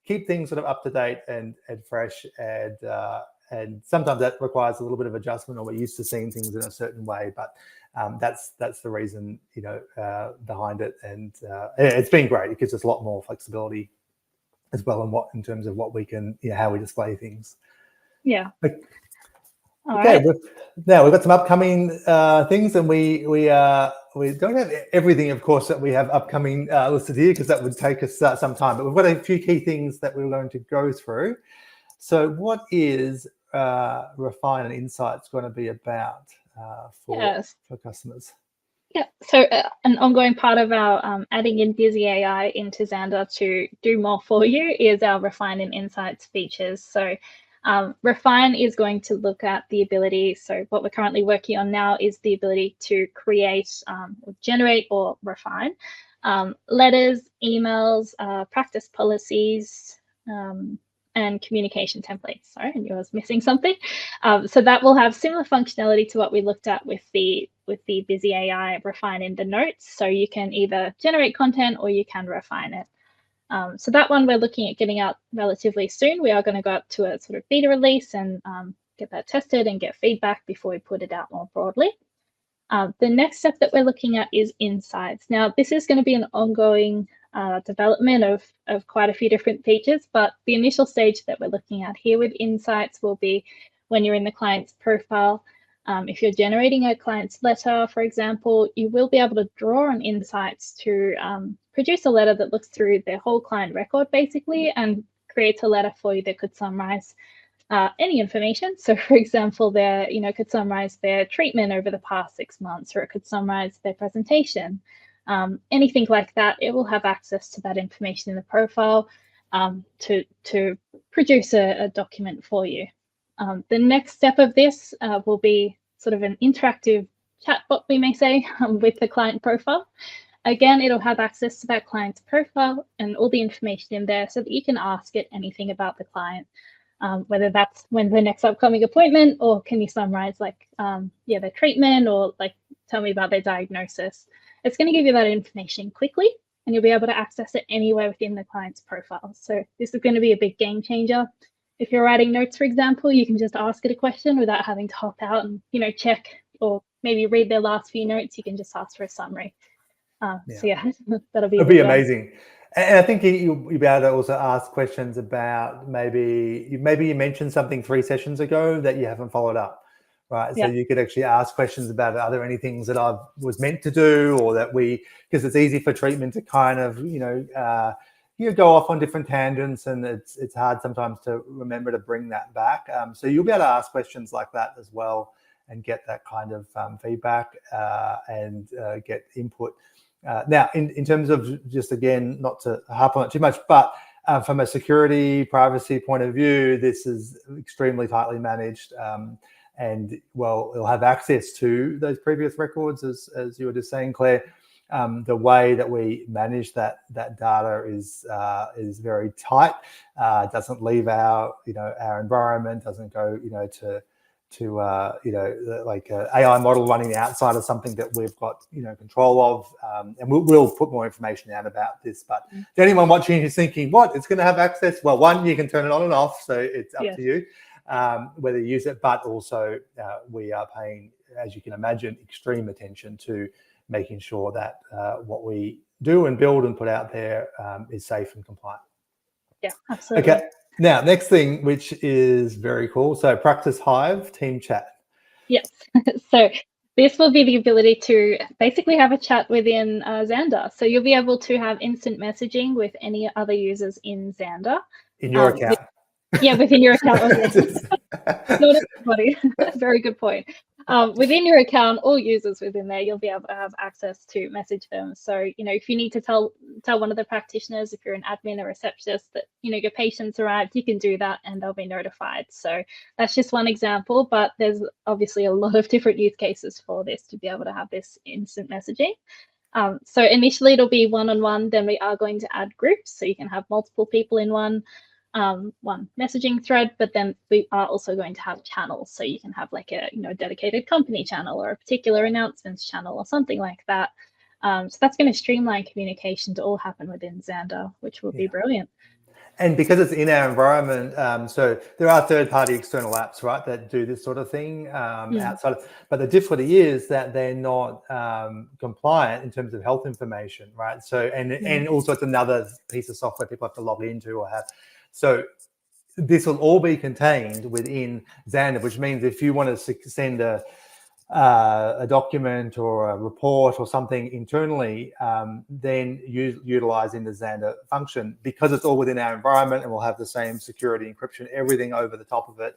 keep things sort of up to date and fresh, and sometimes that requires a little bit of adjustment, or we're used to seeing things in a certain way, but that's the reason, you know, behind it. And it's been great. It gives us a lot more flexibility as well in terms of what we can, you know, how we display things. Yeah. Okay. Right. Now we've got some upcoming things, and we don't have everything, of course, that we have upcoming listed here, because that would take us some time. But we've got a few key things that we're going to go through. So, what is Refine and Insights going to be about for customers? Yeah, so an ongoing part of our adding in BizzyAI into Zanda to do more for you is our Refine and Insights features. So Refine is going to look at the ability, so what we're currently working on now is the ability to create, generate or refine letters, emails, practice policies, and communication templates. Sorry, I knew I was missing something. So that will have similar functionality to what we looked at with the BizzyAI Refine in the notes. So you can either generate content or you can refine it. So that one we're looking at getting out relatively soon. We are going to go up to a sort of beta release and get that tested and get feedback before we put it out more broadly. The next step that we're looking at is Insights. Now, this is going to be an ongoing development of quite a few different features, but the initial stage that we're looking at here with Insights will be when you're in the client's profile. If you're generating a client's letter, for example, you will be able to draw on insights to produce a letter that looks through their whole client record, basically, and creates a letter for you that could summarize any information. So, for example, it could summarize their treatment over the past 6 months, or it could summarize their presentation. Anything like that, it will have access to that information in the profile to produce a document for you. The next step of this will be sort of an interactive chatbot, we may say, with the client profile. Again, it'll have access to that client's profile and all the information in there so that you can ask it anything about the client, whether that's when the next upcoming appointment, or can you summarize their treatment, or tell me about their diagnosis. It's going to give you that information quickly, and you'll be able to access it anywhere within the client's profile. So this is going to be a big game changer. If you're writing notes, for example, you can just ask it a question without having to hop out and check or maybe read their last few notes. You can just ask for a summary. So yeah, that'll be amazing. And I think you'll be able to also ask questions about maybe you mentioned something 3 sessions ago that you haven't followed up, right? So you could actually ask questions about, are there any things that I was meant to do, or that because it's easy for treatment to kind of go off on different tangents, and it's hard sometimes to remember to bring that back. So you'll be able to ask questions like that as well, and get that kind of feedback and get input. Now, in terms of, just again, not to harp on it too much, but from a security, privacy point of view, this is extremely tightly managed. And well, it'll have access to those previous records, as you were just saying, Claire. The way that we manage that data is very tight. Doesn't leave our environment. Doesn't go to like an AI model running outside of something that we've got control of. And we'll put more information out about this. But to anyone watching who's thinking, what, it's going to have access? Well, one, you can turn it on and off, so it's up to you whether you use it. But also, we are paying, as you can imagine, extreme attention to making sure that what we do and build and put out there is safe and compliant. Yeah, absolutely. Okay, now next thing, which is very cool. So Practice Hive Team Chat. Yes, so this will be the ability to basically have a chat within Zanda. So you'll be able to have instant messaging with any other users in Zanda. In your account. Within your account. Not everybody. Very good point. Within your account, all users within there, you'll be able to have access to message them. So, if you need to tell one of the practitioners, if you're an admin or receptionist, that, your patient's arrived, you can do that and they'll be notified. So that's just one example, but there's obviously a lot of different use cases for this to be able to have this instant messaging. So initially it'll be one-on-one, then we are going to add groups. So you can have multiple people in one messaging thread, but then we are also going to have channels. So you can have like a dedicated company channel, or a particular announcements channel, or something like that. So that's going to streamline communication to all happen within Zanda, which will be brilliant. And because it's in our environment, so there are third-party external apps, right, that do this sort of thing outside of, but the difficulty is that they're not compliant in terms of health information, right? So, and also it's another piece of software people have to log into or have. So this will all be contained within Zanda, which means if you want to send a document or a report or something internally, then utilizing the Zanda function, because it's all within our environment and we'll have the same security, encryption, everything over the top of it,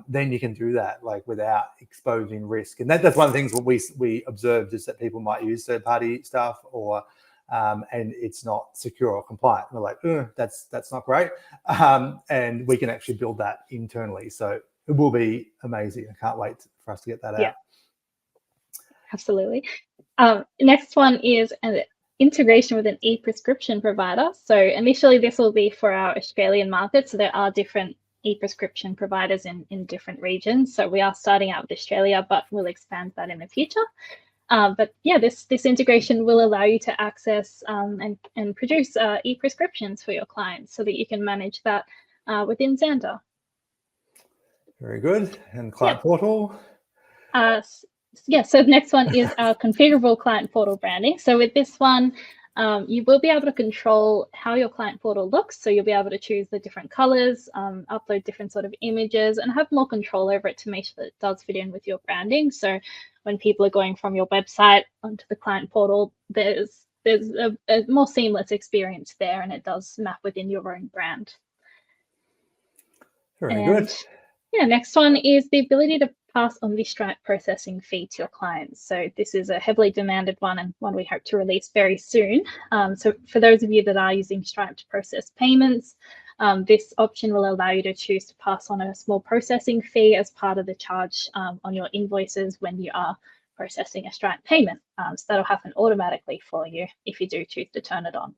then you can do that without exposing risk. And that's one of the things what we observed, is that people might use third-party stuff or and it's not secure or compliant. We're like, that's not great. And we can actually build that internally. So it will be amazing. I can't wait for us to get that out. Absolutely. Next one is an integration with an e-prescription provider. So initially this will be for our Australian market. So there are different e-prescription providers in different regions. So we are starting out with Australia, but we'll expand that in the future. But yeah, this integration will allow you to access and produce e-prescriptions for your clients, so that you can manage that within Zanda. Very good. And client portal? So the next one is our configurable client portal branding. So with this one, you will be able to control how your client portal looks. So you'll be able to choose the different colors, upload different sort of images, and have more control over it to make sure that it does fit in with your branding. So when people are going from your website onto the client portal, there's a more seamless experience there, and it does map within your own brand. Very good. Yeah, next one is the ability to pass on the Stripe processing fee to your clients. So this is a heavily demanded one, and one we hope to release very soon. So for those of you that are using Stripe to process payments, this option will allow you to choose to pass on a small processing fee as part of the charge on your invoices when you are processing a Stripe payment. So that'll happen automatically for you if you do choose to turn it on.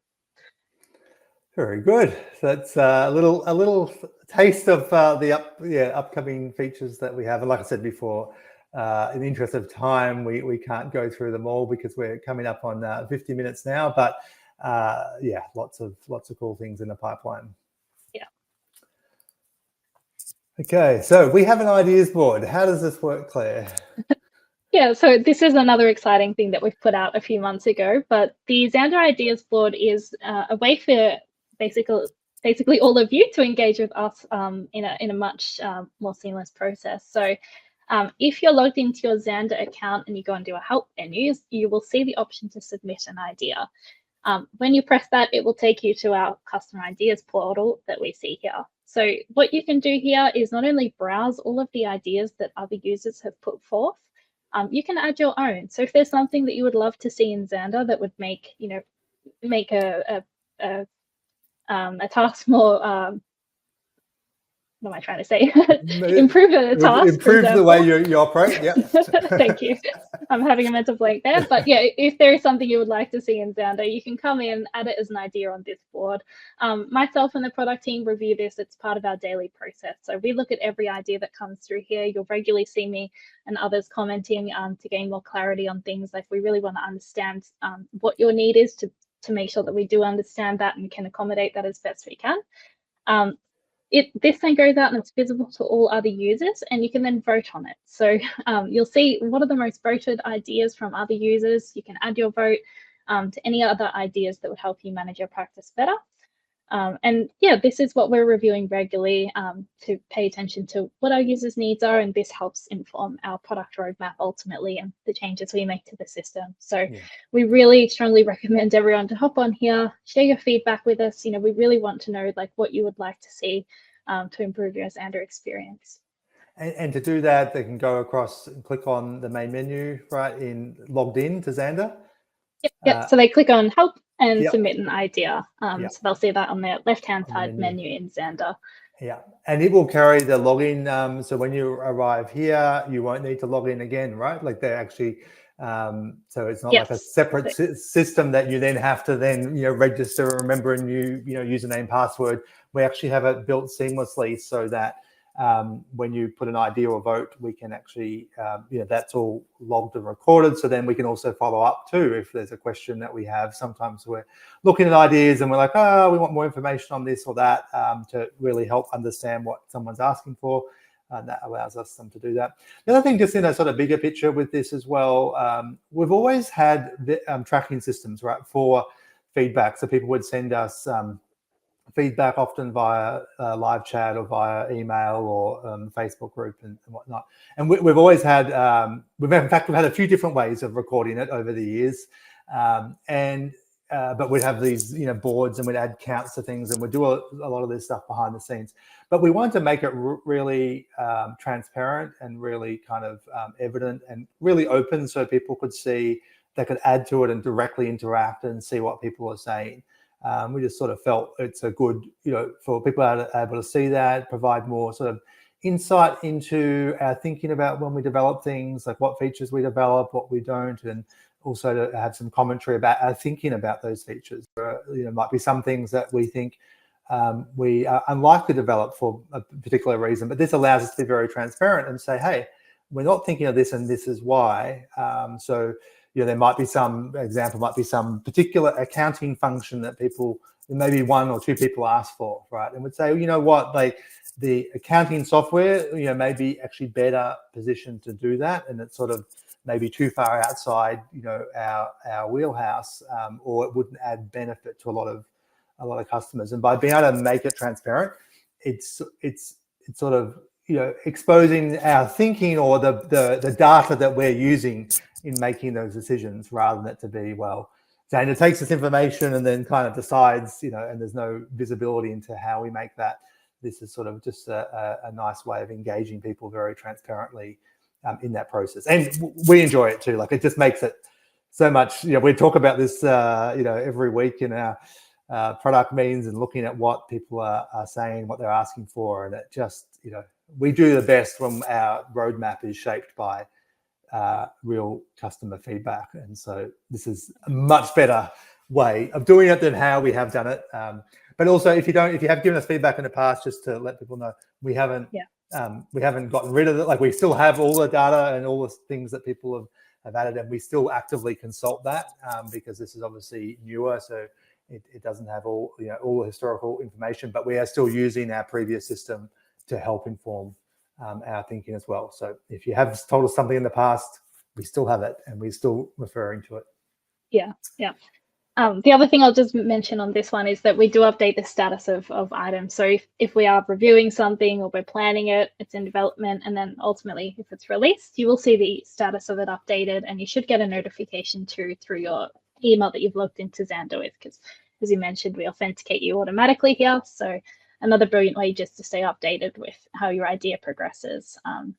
Very good. So that's a little taste of the upcoming features that we have. And like I said before, in the interest of time, we can't go through them all because we're coming up on 50 minutes now. But yeah, lots of cool things in the pipeline. Yeah. Okay, so we have an ideas board. How does this work, Claire? Yeah, so this is another exciting thing that we've put out a few months ago, but the Zanda Ideas Board is a way for basically all of you to engage with us in a much more seamless process. So if you're logged into your Zanda account and you go into our help menus, you will see the option to submit an idea. When you press that, it will take you to our customer ideas portal that we see here. So what you can do here is not only browse all of the ideas that other users have put forth, you can add your own. So if there's something that you would love to see in Zanda that would make a task more, what am I trying to say? Improve a task. Improve the way you operate. Yeah. Thank you. I'm having a mental blank there. But yeah, if there is something you would like to see in Zanda, you can come in, add it as an idea on this board. Myself and the product team review this. It's part of our daily process. So we look at every idea that comes through here. You'll regularly see me and others commenting to gain more clarity on things. Like, we really want to understand what your need is to make sure that we do understand that and can accommodate that as best we can. This then goes out and it's visible to all other users, and you can then vote on it. So you'll see what are the most voted ideas from other users. You can add your vote to any other ideas that would help you manage your practice better. And yeah, this is what we're reviewing regularly to pay attention to what our users' needs are, and this helps inform our product roadmap ultimately and the changes we make to the system. So we really strongly recommend everyone to hop on here, share your feedback with us. You know, we really want to know like what you would like to see to improve your Zanda experience. And to do that, they can go across and click on the main menu, right, in logged in to Zanda. Yep. So they click on help and submit an idea. So they'll see that on the left-hand side menu in Zanda. Yeah, and it will carry the login. So when you arrive here, you won't need to log in again, right? Like they're actually, so it's not like a separate system that you then have to register, remember a new username, password. We actually have it built seamlessly so that when you put an idea or vote, we can actually, that's all logged and recorded. So then we can also follow up too if there's a question that we have. Sometimes we're looking at ideas and we're like, oh, we want more information on this or that to really help understand what someone's asking for. And that allows us to do that. The other thing, just in a sort of bigger picture with this as well, we've always had tracking systems, right, for feedback. So people would send us feedback often via live chat or via email or Facebook group and whatnot. And we've always had, we've had a few different ways of recording it over the years. But we'd have these, boards, and we'd add counts to things, and we'd do a lot of this stuff behind the scenes. But we wanted to make it really transparent and really kind of evident and really open, so people could see, they could add to it and directly interact and see what people are saying. We just sort of felt it's a good, for people able to see that, provide more sort of insight into our thinking about when we develop things, like what features we develop, what we don't, and also to have some commentary about our thinking about those features. Might be some things that we think we are unlikely to develop for a particular reason, but this allows us to be very transparent and say, hey, we're not thinking of this and this is why. So there might be some particular accounting function that maybe one or two people ask for, right? And would say, you know what, like the accounting software, may be actually better positioned to do that. And it's sort of maybe too far outside, our wheelhouse, or it wouldn't add benefit to a lot of customers. And by being able to make it transparent, it's sort of exposing our thinking or the data that we're using in making those decisions, rather than it to be, well, Zanda takes this information and then kind of decides, and there's no visibility into how we make that. This is sort of just a nice way of engaging people very transparently in that process. And we enjoy it too. Like, it just makes it so much, we talk about this, every week in our product meetings, and looking at what people are saying, what they're asking for. And it just, we do the best when our roadmap is shaped by real customer feedback. And so this is a much better way of doing it than how we have done it. But also, if you have given us feedback in the past, just to let people know, we haven't gotten rid of it. Like, we still have all the data and all the things that people have added, and we still actively consult that, because this is obviously newer, so it doesn't have all the historical information, but we are still using our previous system to help inform our thinking as well. So if you have told us something in the past, we still have it, and we're still referring to it. Yeah. The other thing I'll just mention on this one is that we do update the status of items. So if we are reviewing something, or we're planning it, it's in development, and then ultimately if it's released, you will see the status of it updated, and you should get a notification too through your email that you've logged into Zanda with, because as you mentioned, we authenticate you automatically here. So another brilliant way just to stay updated with how your idea progresses,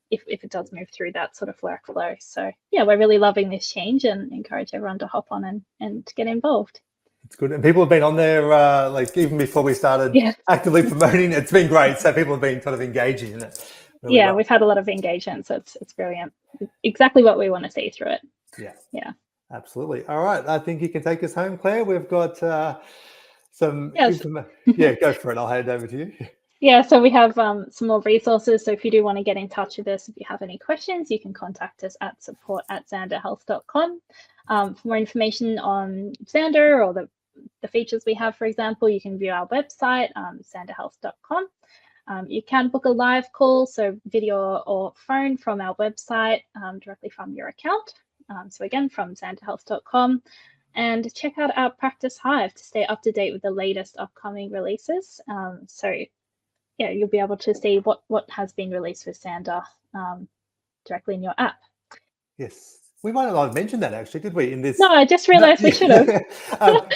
if it does move through that sort of workflow. So yeah, we're really loving this change, and encourage everyone to hop on and get involved. It's good. And people have been on there, like, even before we started actively promoting. It's been great. So people have been kind of engaging in it. Really well. We've had a lot of engagement, so it's brilliant. Exactly what we want to see through it. Yeah. Absolutely. All right. I think you can take us home, Claire. We've got some information. Yeah, go for it. I'll hand it over to you. Yeah, so we have some more resources. So if you do want to get in touch with us, if you have any questions, you can contact us at support@zandahealth.com. For more information on Zanda or the features we have, for example, you can view our website, zandahealth.com. You can book a live call, so video or phone, from our website, directly from your account. So again, from zandahealth.com. And check out our Practice Hive to stay up to date with the latest upcoming releases. So yeah, you'll be able to see what has been released with Zanda directly in your app. Yes. We might not have mentioned that, actually, did we? In this? No, I just realized we should have.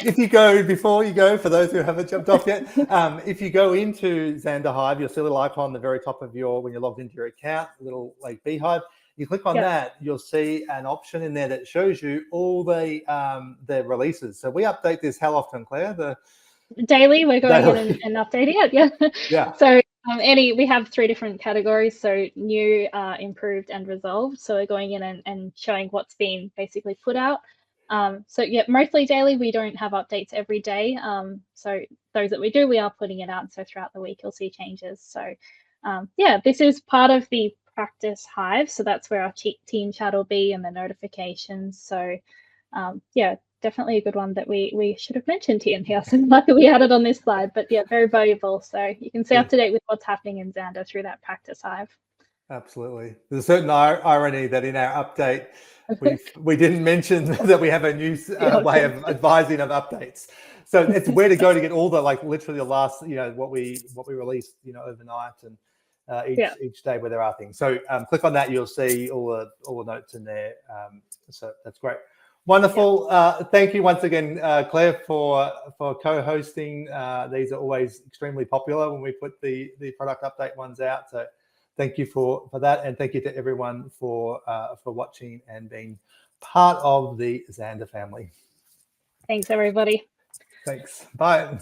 If you go, before you go, for those who haven't jumped off yet, if you go into Zanda Hive, you'll see a little icon on the very top of when you're logged into your account, a little like beehive. You click on that, you'll see an option in there that shows you all the releases. So we update this how often, Claire? Daily. We're going in and updating it. Yeah. So we have 3 different categories. So new, improved, and resolved. So we're going in and showing what's been basically put out. So yeah, mostly daily. We don't have updates every day. So those that we do, we are putting it out. So throughout the week, you'll see changes. So yeah, this is part of the Practice Hive. So that's where our team chat will be, and the notifications. So yeah, definitely a good one that we should have mentioned here. So lucky we had it on this slide, but yeah, very valuable. So you can stay up to date with what's happening in Zanda through that Practice Hive. Absolutely. There's a certain irony that in our update, we didn't mention that we have a new way of advising of updates. So it's where to go to get all the, like, literally the last, what we released, overnight, and each day where there are things. So click on that, you'll see all the notes in there. So that's great. Wonderful. Thank you once again, Claire, for co-hosting. These are always extremely popular when we put the product update ones out. So thank you for that, and thank you to everyone for watching and being part of the Zanda family. Thanks, everybody. Thanks. Bye.